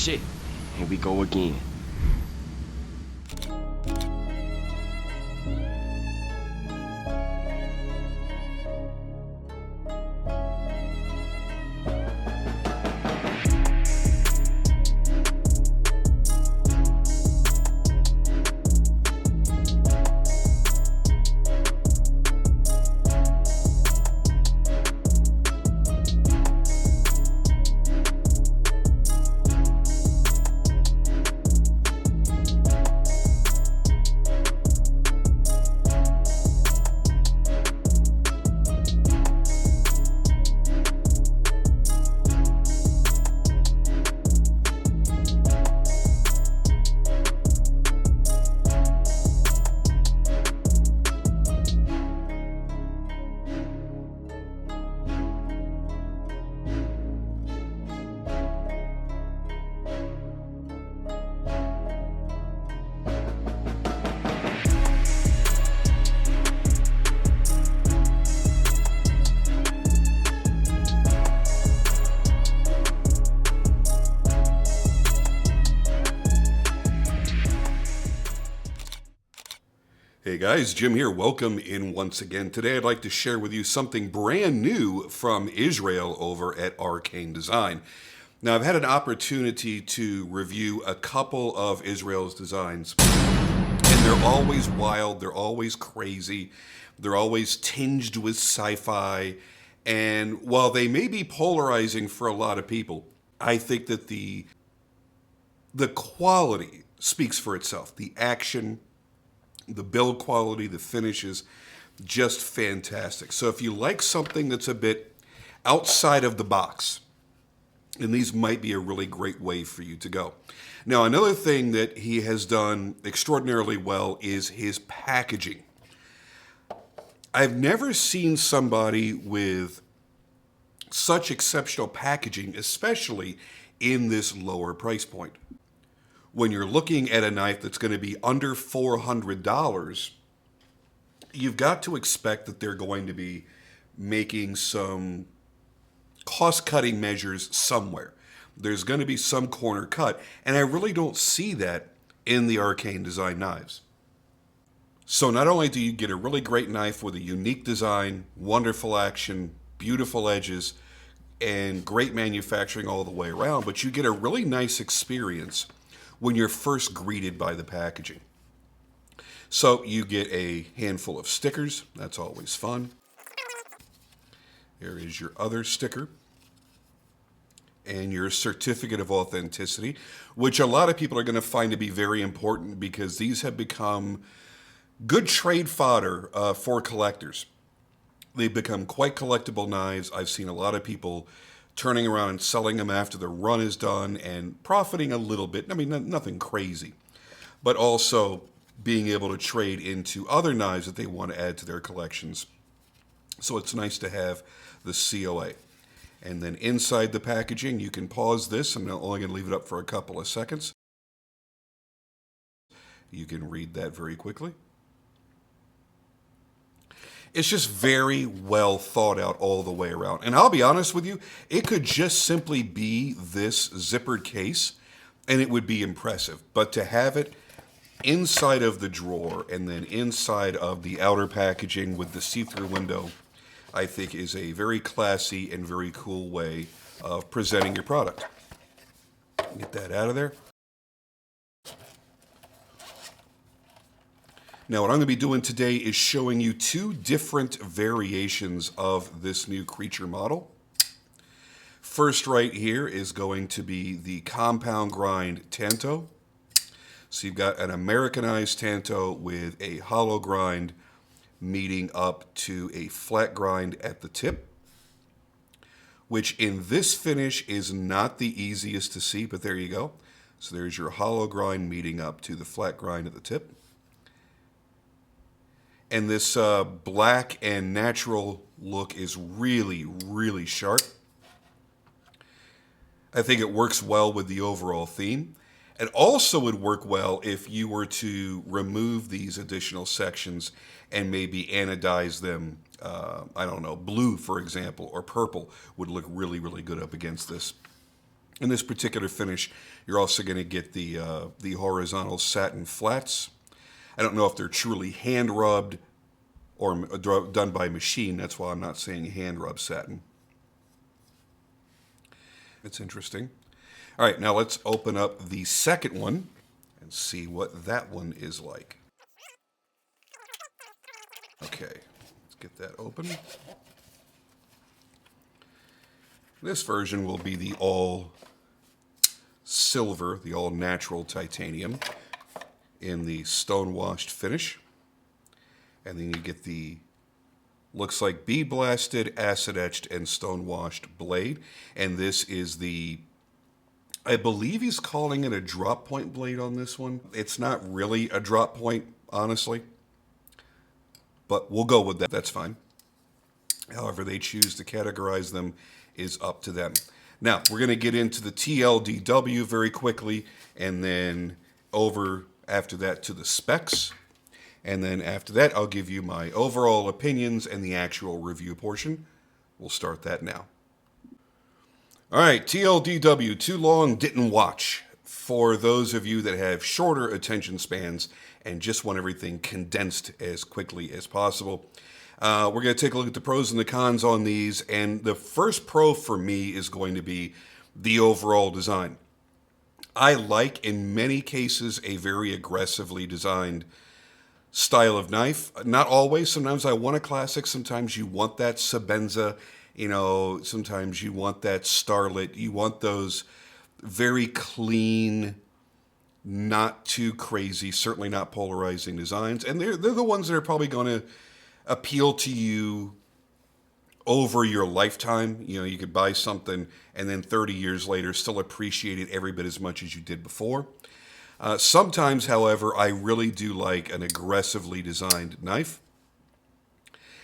shit. Here we go again. Hey guys, Jim here. Welcome in once again. Today I'd like to share with you something brand new from Israel over at Arcane Design. Now I've had an opportunity to review a couple of Israel's designs, and they're always wild, they're always crazy, they're always tinged with sci-fi, and while they may be polarizing for a lot of people, I think that the quality speaks for itself. The action, the build quality, the finishes, just fantastic. So if you like something that's a bit outside of the box, then these might be a really great way for you to go. Now, another thing that he has done extraordinarily well is his packaging. I've never seen somebody with such exceptional packaging, especially in this lower price point. When you're looking at a knife that's going to be under $400, you've got to expect that they're going to be making some cost-cutting measures somewhere. There's going to be some corner cut, and I really don't see that in the Arcane Design knives. So not only do you get a really great knife with a unique design, wonderful action, beautiful edges, and great manufacturing all the way around, but you get a really nice experience when you're first greeted by the packaging. So you get a handful of stickers. That's always fun. There is your other sticker and your certificate of authenticity, which a lot of people are going to find to be very important because these have become good trade fodder for collectors. They've become quite collectible knives. I've seen a lot of people turning around and selling them after the run is done and profiting a little bit. I mean, nothing crazy, but also being able to trade into other knives that they want to add to their collections. So it's nice to have the COA. And then inside the packaging, you can pause this. I'm only going to leave it up for a couple of seconds. You can read that very quickly. It's just very well thought out all the way around. And I'll be honest with you, it could just simply be this zippered case, and it would be impressive. But to have it inside of the drawer and then inside of the outer packaging with the see-through window, I think is a very classy and very cool way of presenting your product. Get that out of there. Now, what I'm going to be doing today is showing you two different variations of this new creature model. First right here is going to be the compound grind Tanto. So you've got an Americanized Tanto with a hollow grind meeting up to a flat grind at the tip, which in this finish is not the easiest to see, but there you go. So there's your hollow grind meeting up to the flat grind at the tip. And this black and natural look is really, really sharp. I think it works well with the overall theme. It also would work well if you were to remove these additional sections and maybe anodize them, I don't know, blue, for example, or purple would look really, really good up against this. In this particular finish, you're also going to get the horizontal satin flats. I don't know if they're truly hand rubbed or done by machine. That's why I'm not saying hand rub satin. It's interesting. All right, now let's open up the second one and see what that one is like. Okay, let's get that open. This version will be the all silver, the all natural titanium in the stone washed finish. And then you get the, looks like bead blasted, acid etched, and stone washed blade. And this is the, I believe he's calling it a drop point blade on this one. It's not really a drop point, honestly. But we'll go with that. That's fine. However they choose to categorize them is up to them. Now, we're going to get into the TLDW very quickly, and then over after that to the specs. And then after that, I'll give you my overall opinions and the actual review portion. We'll start that now. All right, TLDW, too long, didn't watch. For those of you that have shorter attention spans and just want everything condensed as quickly as possible, we're going to take a look at the pros and the cons on these. And the first pro for me is going to be the overall design. I like, in many cases, a very aggressively designed style of knife. Not always. Sometimes I want a classic. Sometimes you want that Sabenza. You know, sometimes you want that Starlit. You want those very clean, not too crazy, certainly not polarizing designs. And they're the ones that are probably going to appeal to you over your lifetime. You know, you could buy something and then 30 years later still appreciate it every bit as much as you did before. Sometimes, however, I really do like an aggressively designed knife.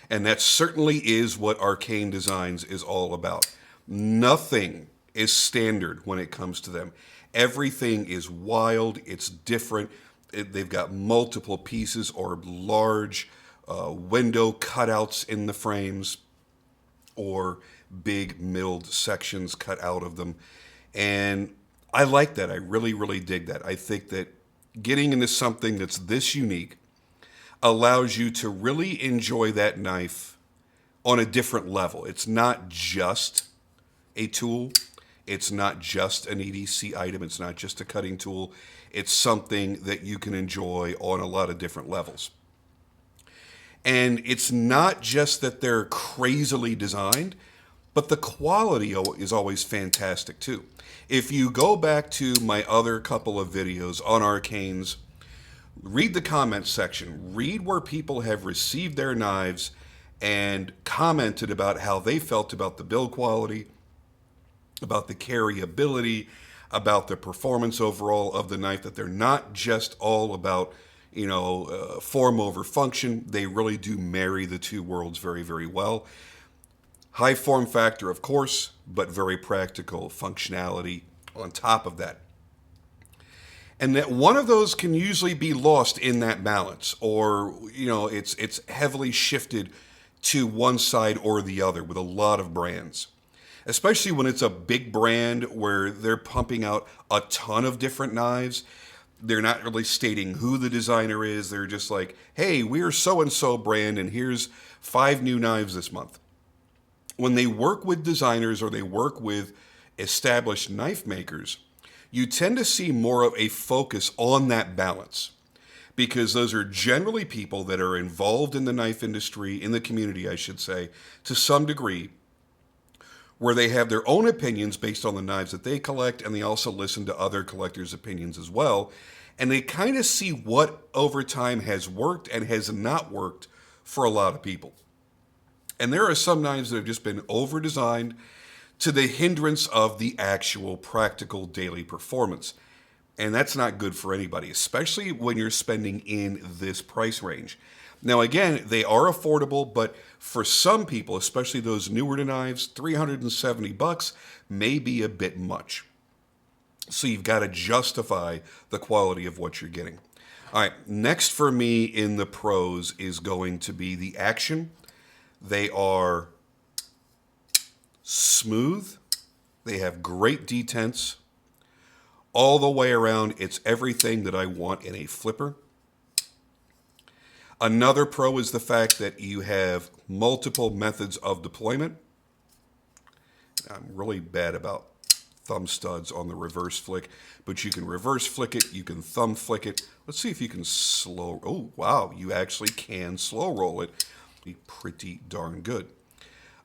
And that certainly is what Arcane Designs is all about. Nothing is standard when it comes to them. Everything is wild. It's different. They've got multiple pieces or large window cutouts in the frames or big milled sections cut out of them. And I like that. I really, really dig that. I think that getting into something that's this unique allows you to really enjoy that knife on a different level. It's not just a tool. It's not just an EDC item. It's not just a cutting tool. It's something that you can enjoy on a lot of different levels. And it's not just that they're crazily designed, but the quality is always fantastic too. If you go back to my other couple of videos on Arcanes, read the comments section. Read where people have received their knives and commented about how they felt about the build quality, about the carryability, about the performance overall of the knife, that they're not just all about, you know, form over function. They really do marry the two worlds very, very well. High form factor, of course, but very practical functionality on top of that. And that one of those can usually be lost in that balance, or, you know, it's heavily shifted to one side or the other with a lot of brands. Especially when it's a big brand where they're pumping out a ton of different knives. They're not really stating who the designer is. They're just like, hey, we're so-and-so brand, and here's 5 new knives this month. When they work with designers or they work with established knife makers, you tend to see more of a focus on that balance, because those are generally people that are involved in the knife industry, in the community, I should say, to some degree, where they have their own opinions based on the knives that they collect, and they also listen to other collectors' opinions as well. And they kind of see what over time has worked and has not worked for a lot of people. And there are some knives that have just been over-designed to the hindrance of the actual practical daily performance. And that's not good for anybody, especially when you're spending in this price range. Now, again, they are affordable, but for some people, especially those newer to knives, $370 may be a bit much. So you've got to justify the quality of what you're getting. All right, next for me in the pros is going to be the action. They are smooth, They have great detents all the way around. It's everything that I want in a flipper. Another pro is the fact that you have multiple methods of deployment. I'm really bad about thumb studs on the reverse flick, but you can reverse flick it, you can thumb flick it. Let's see if you can slow. Oh, wow, you actually can slow roll it. Be pretty darn good.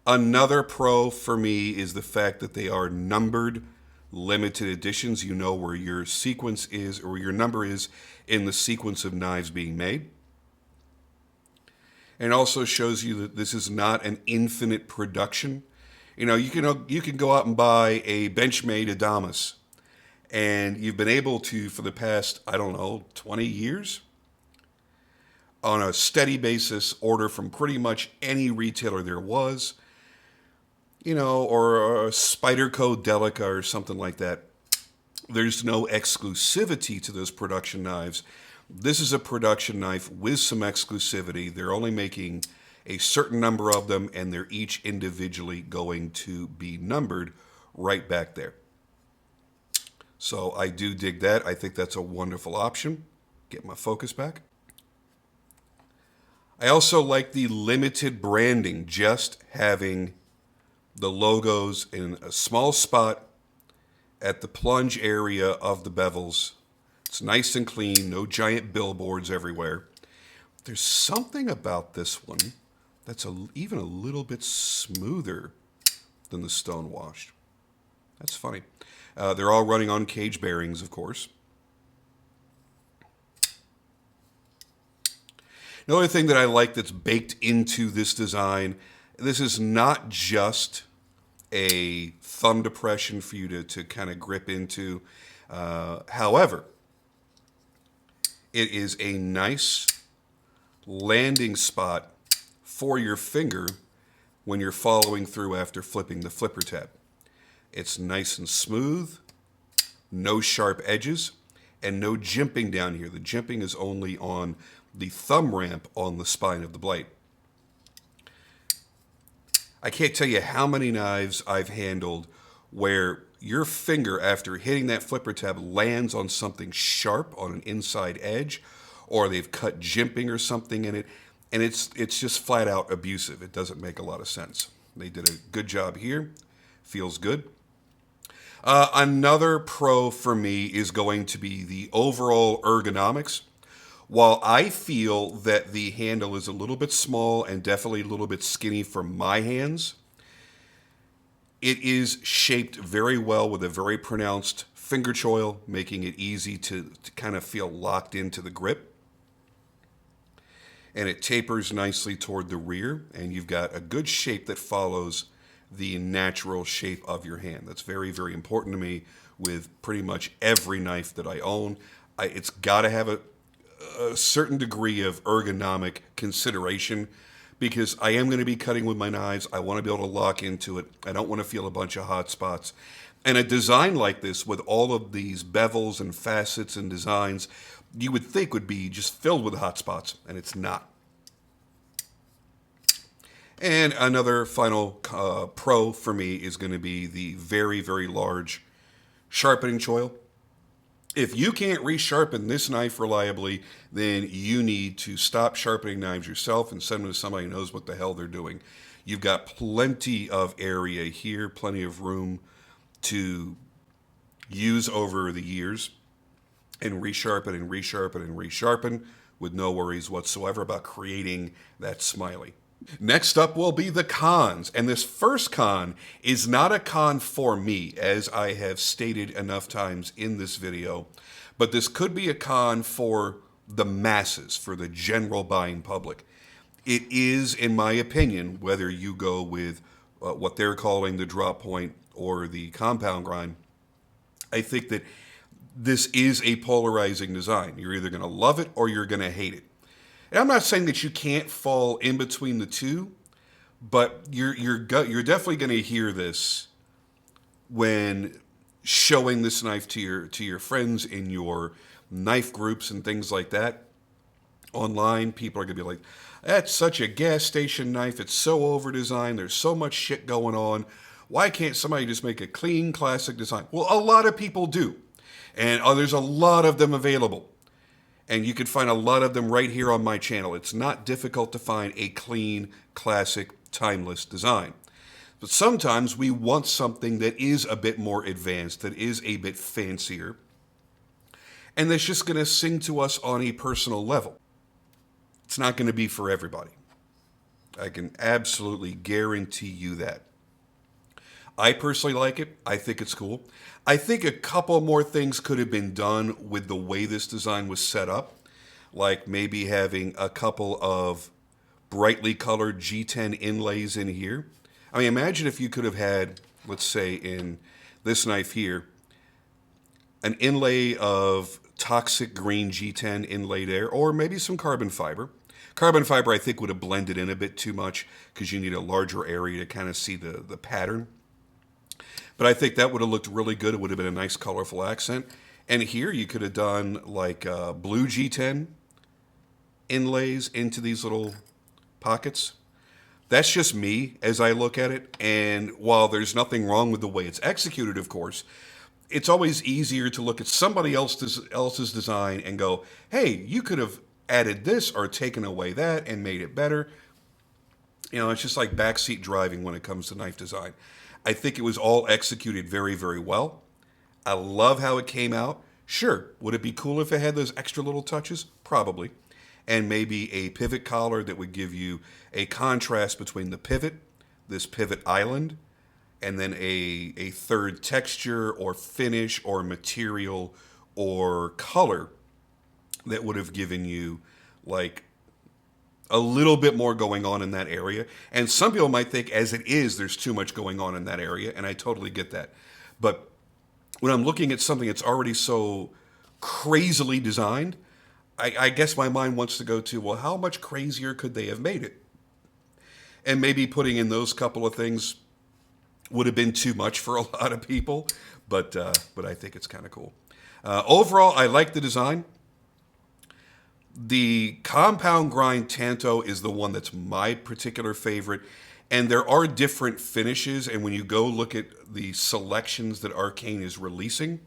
Another pro for me is the fact that they are numbered limited editions. You know where your sequence is, or your number is in the sequence of knives being made. And it also shows you that this is not an infinite production. You know, you can go out and buy a Benchmade Adamas, and you've been able to, for the past, I don't know, 20 years, on a steady basis, order from pretty much any retailer there was, you know, or a Spyderco Delica or something like that. There's no exclusivity to those production knives. This is a production knife with some exclusivity. They're only making a certain number of them, and they're each individually going to be numbered right back there. So I do dig that. I think that's a wonderful option. Get my focus back. I also like the limited branding, just having the logos in a small spot at the plunge area of the bevels. It's nice and clean, no giant billboards everywhere. There's something about this one that's even a little bit smoother than the stone washed. That's funny. They're all running on cage bearings, of course. Another thing that I like that's baked into this design, this is not just a thumb depression for you to kind of grip into. However, it is a nice landing spot for your finger when you're following through after flipping the flipper tab. It's nice and smooth, no sharp edges, and no jimping down here. The jimping is only on the thumb ramp on the spine of the blade. I can't tell you how many knives I've handled where your finger, after hitting that flipper tab, lands on something sharp on an inside edge, or they've cut jimping or something in it, and it's just flat out abusive. It doesn't make a lot of sense. They did a good job here. Feels good. Another pro for me is going to be the overall ergonomics. While I feel that the handle is a little bit small and definitely a little bit skinny for my hands, it is shaped very well with a very pronounced finger choil, making it easy to kind of feel locked into the grip. And it tapers nicely toward the rear, and you've got a good shape that follows the natural shape of your hand. That's very, very important to me with pretty much every knife that I own. It's got to have a certain degree of ergonomic consideration, because I am going to be cutting with my knives. I want to be able to lock into it. I don't want to feel a bunch of hot spots. And a design like this with all of these bevels and facets and designs, you would think would be just filled with hot spots, and it's not. And another final pro for me is going to be the very, very large sharpening choil. If you can't resharpen this knife reliably, then you need to stop sharpening knives yourself and send them to somebody who knows what the hell they're doing. You've got plenty of area here, plenty of room to use over the years and resharpen and resharpen and resharpen with no worries whatsoever about creating that smiley. Next up will be the cons, and this first con is not a con for me, as I have stated enough times in this video, but this could be a con for the masses, for the general buying public. It is, in my opinion, whether you go with what they're calling the drop point or the compound grind, I think that this is a polarizing design. You're either going to love it or you're going to hate it. And I'm not saying that you can't fall in between the two, but you're definitely going to hear this when showing this knife to your friends in your knife groups and things like that. Online, people are going to be like, "That's such a gas station knife. It's so over-designed. There's so much shit going on." Why can't somebody just make a clean, classic design? Well, a lot of people do. And there's a lot of them available. And you can find a lot of them right here on my channel. It's not difficult to find a clean, classic, timeless design. But sometimes we want something that is a bit more advanced, that is a bit fancier, and that's just going to sing to us on a personal level. It's not going to be for everybody. I can absolutely guarantee you that. I personally like it. I think it's cool. I think a couple more things could have been done with the way this design was set up, like maybe having a couple of brightly colored G10 inlays in here. I mean, imagine if you could have had, let's say in this knife here, an inlay of toxic green G10 inlaid there, or maybe some carbon fiber. Carbon fiber, I think, would have blended in a bit too much because you need a larger area to kind of see the pattern. But I think that would have looked really good. It would have been a nice colorful accent. And here you could have done like blue G10 inlays into these little pockets. That's just me as I look at it. And while there's nothing wrong with the way it's executed, of course, it's always easier to look at somebody else's design and go, hey, you could have added this or taken away that and made it better. You know, it's just like backseat driving when it comes to knife design. I think it was all executed very, very well. I love how it came out. Sure, would it be cool if it had those extra little touches? Probably. And maybe a pivot collar that would give you a contrast between the pivot, this pivot island, and then a third texture or finish or material or color that would have given you like a little bit more going on in that area. And some people might think as it is, there's too much going on in that area, and I totally get that. But when I'm looking at something that's already so crazily designed, I guess my mind wants to go to, well, how much crazier could they have made it? And maybe putting in those couple of things would have been too much for a lot of people, but I think it's kind of cool. Overall, I like the design. The compound grind Tanto is the one that's my particular favorite, and there are different finishes, and when you go look at the selections that Arcane is releasing,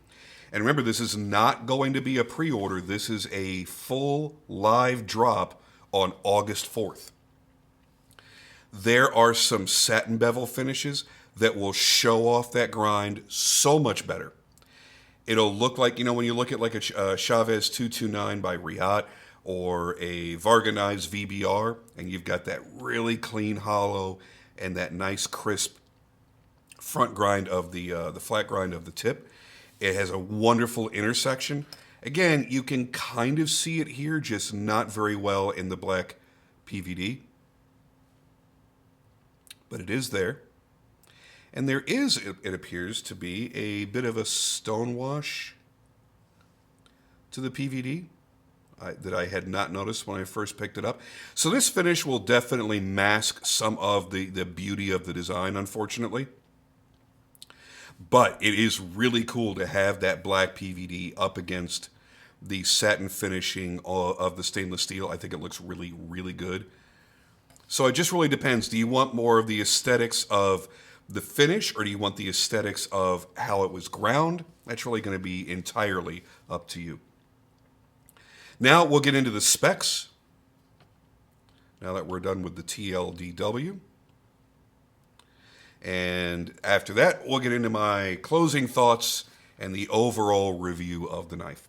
and remember, this is not going to be a pre-order, this is a full live drop on August 4th. There are some satin bevel finishes that will show off that grind so much better. It'll look like, you know, when you look at like a Chavez 229 by Riat or a Varganives VBR, and you've got that really clean hollow and that nice crisp front grind of the flat grind of the tip. It has a wonderful intersection. Again, you can kind of see it here, just not very well in the black PVD. But it is there. And there is, it appears to be, a bit of a stonewash to the PVD that I had not noticed when I first picked it up. So this finish will definitely mask some of the beauty of the design, unfortunately. But it is really cool to have that black PVD up against the satin finishing of the stainless steel. I think it looks really, really good. So it just really depends. Do you want more of the aesthetics of the finish, or do you want the aesthetics of how it was ground? That's really going to be entirely up to you. Now we'll get into the specs. Now that we're done with the TLDW. And after that, we'll get into my closing thoughts and the overall review of the knife.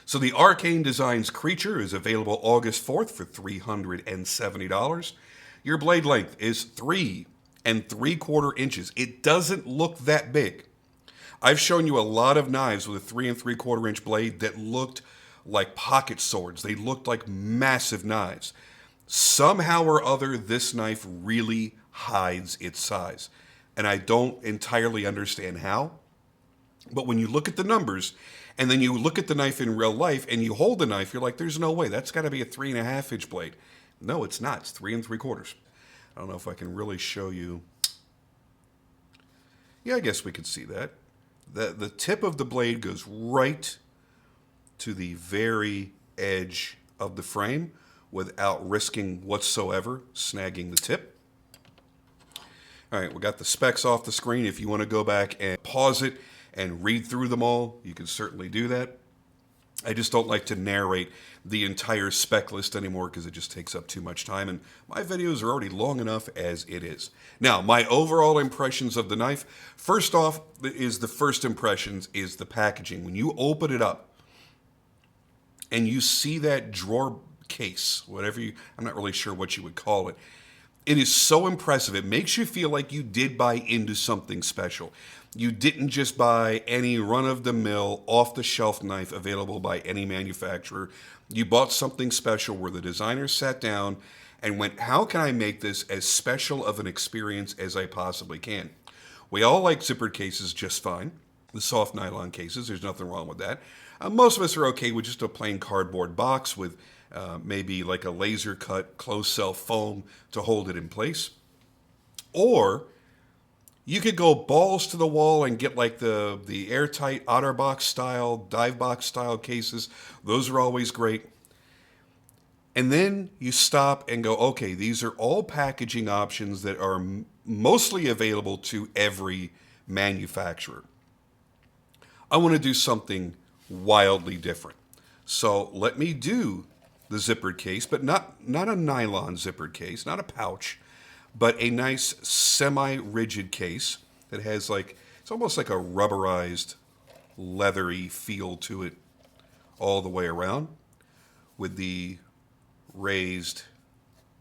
So the Arcane Designs Creature is available August 4th for $370. Your blade length is 3 3/4 inches. It doesn't look that big. I've shown you a lot of knives with a 3 3/4 inch blade that looked like pocket swords. They looked like massive knives. Somehow or other, this knife really hides its size. And I don't entirely understand how. But when you look at the numbers, and then you look at the knife in real life, and you hold the knife, you're like, there's no way. That's got to be a 3.5 inch blade. No, it's not. It's 3 3/4. I don't know if I can really show you. Yeah, I guess we could see that. The tip of the blade goes right to the very edge of the frame without risking whatsoever snagging the tip. All right, we got the specs off the screen. If you want to go back and pause it and read through them all, you can certainly do that. I just don't like to narrate the entire spec list anymore because it just takes up too much time, and my videos are already long enough as it is. Now, my overall impressions of the knife, first off, is the first impressions is the packaging. When you open it up and you see that drawer case, I'm not really sure what you would call it, it is so impressive. It makes you feel like you did buy into something special. You didn't just buy any run-of-the-mill, off-the-shelf knife available by any manufacturer. You bought something special where the designer sat down and went, how can I make this as special of an experience as I possibly can? We all like zippered cases just fine. The soft nylon cases, there's nothing wrong with that. Most of us are okay with just a plain cardboard box with maybe like a laser cut closed cell foam to hold it in place. Or you could go balls to the wall and get like the airtight OtterBox style, dive box style cases. Those are always great. And then you stop and go, okay, these are all packaging options that are mostly available to every manufacturer. I want to do something wildly different. So let me do the zippered case, but not a nylon zippered case, not a pouch, but a nice semi-rigid case that has it's almost like a rubberized, leathery feel to it all the way around with the raised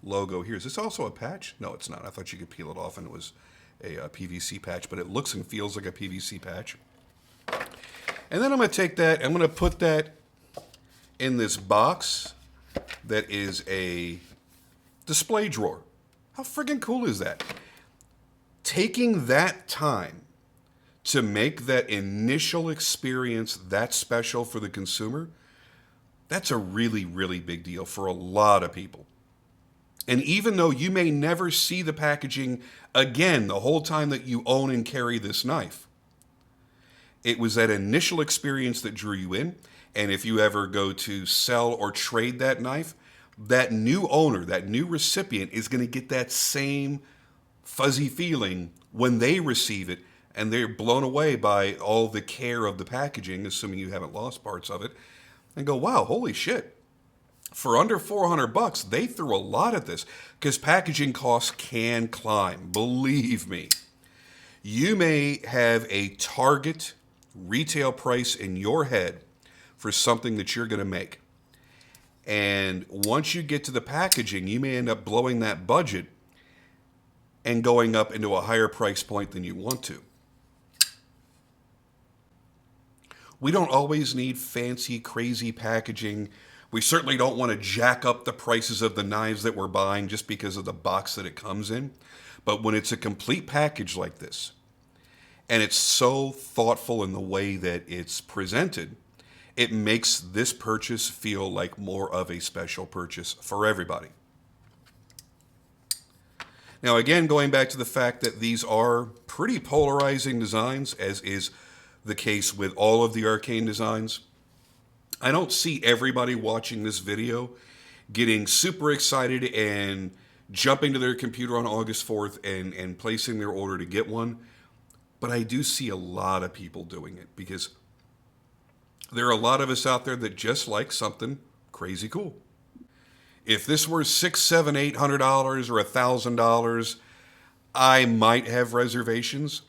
logo here. Is this also a patch? No, it's not. I thought you could peel it off and it was a PVC patch, but it looks and feels like a PVC patch. And then I'm going to take that, I'm going to put that in this box that is a display drawer. How friggin' cool is that? Taking that time to make that initial experience that special for the consumer, that's a really, really big deal for a lot of people. And even though you may never see the packaging again the whole time that you own and carry this knife, it was that initial experience that drew you in. And if you ever go to sell or trade that knife, that new owner, that new recipient is going to get that same fuzzy feeling when they receive it, and they're blown away by all the care of the packaging, assuming you haven't lost parts of it, and go, wow, holy shit. For under $400, they threw a lot at this, because packaging costs can climb, believe me. You may have a target retail price in your head for something that you're going to make. And once you get to the packaging, you may end up blowing that budget and going up into a higher price point than you want to. We don't always need fancy, crazy packaging. We certainly don't want to jack up the prices of the knives that we're buying just because of the box that it comes in. But when it's a complete package like this, and it's so thoughtful in the way that it's presented, it makes this purchase feel like more of a special purchase for everybody. Now, again, going back to the fact that these are pretty polarizing designs, as is the case with all of the Arcane designs, I don't see everybody watching this video getting super excited and jumping to their computer on August 4th and placing their order to get one. But I do see a lot of people doing it because there are a lot of us out there that just like something crazy cool. If this were $600, $700, $800 or $1,000, I might have reservations.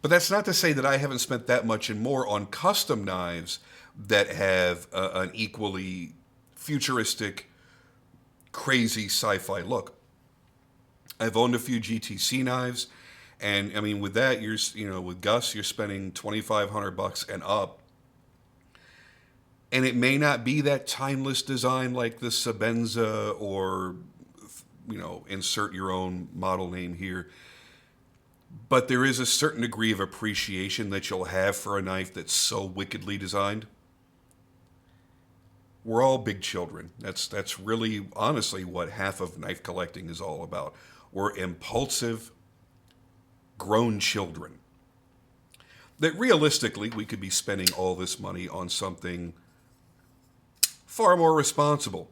But that's not to say that I haven't spent that much and more on custom knives that have an equally futuristic, crazy sci-fi look. I've owned a few GTC knives. And I mean, with that, with Gus, you're spending $2,500 and up. And it may not be that timeless design like the Sabenza or, insert your own model name here. But there is a certain degree of appreciation that you'll have for a knife that's so wickedly designed. We're all big children. That's really, honestly, what half of knife collecting is all about. We're impulsive, grown children that realistically we could be spending all this money on something far more responsible,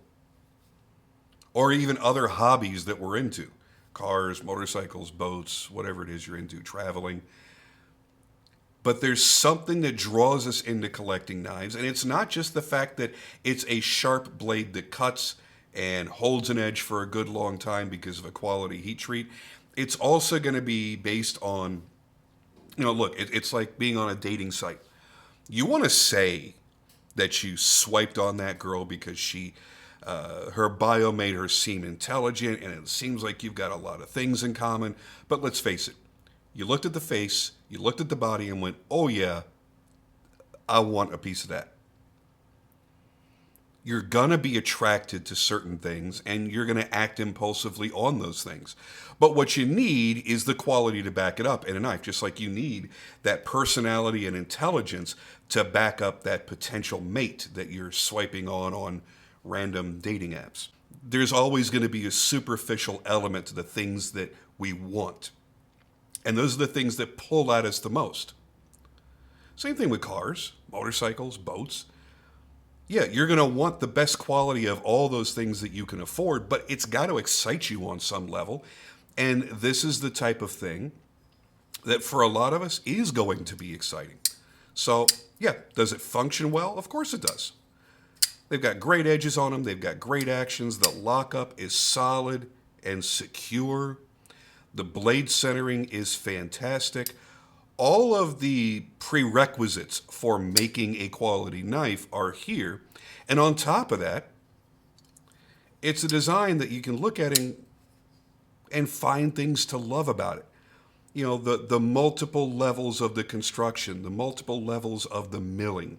or even other hobbies that we're into. cars, motorcycles, boats, whatever it is you're into, traveling. But there's something that draws us into collecting knives, and it's not just the fact that it's a sharp blade that cuts and holds an edge for a good long time because of a quality heat treat. It's also going to be based on, look, it's like being on a dating site. You want to say that you swiped on that girl because her bio made her seem intelligent, and it seems like you've got a lot of things in common. But let's face it, you looked at the face, you looked at the body, and went, oh yeah, I want a piece of that. You're going to be attracted to certain things, and you're going to act impulsively on those things. But what you need is the quality to back it up in a knife, just like you need that personality and intelligence to back up that potential mate that you're swiping on random dating apps. There's always going to be a superficial element to the things that we want. And those are the things that pull at us the most. Same thing with cars, motorcycles, boats. Yeah, you're going to want the best quality of all those things that you can afford, but it's got to excite you on some level. And this is the type of thing that for a lot of us is going to be exciting. So, yeah, does it function well? Of course it does. They've got great edges on them. They've got great actions. The lockup is solid and secure. The blade centering is fantastic. All of the prerequisites for making a quality knife are here. And on top of that, it's a design that you can look at and find things to love about it. The multiple levels of the construction, the multiple levels of the milling,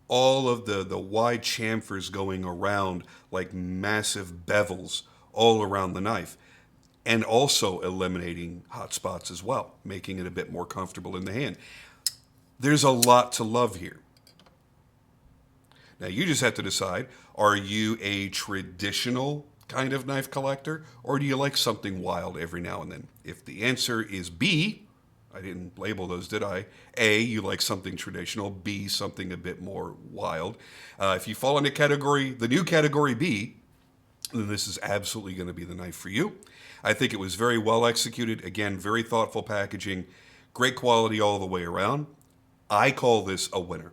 all of the wide chamfers going around like massive bevels all around the knife, and also eliminating hot spots as well, making it a bit more comfortable in the hand. There's a lot to love here. Now you just have to decide, are you a traditional kind of knife collector, or do you like something wild every now and then? If the answer is B, I didn't label those, did I? A, you like something traditional. B, something a bit more wild. If you fall into the new category B, then this is absolutely going to be the knife for you. I think it was very well executed. Again, very thoughtful packaging, great quality all the way around. I call this a winner.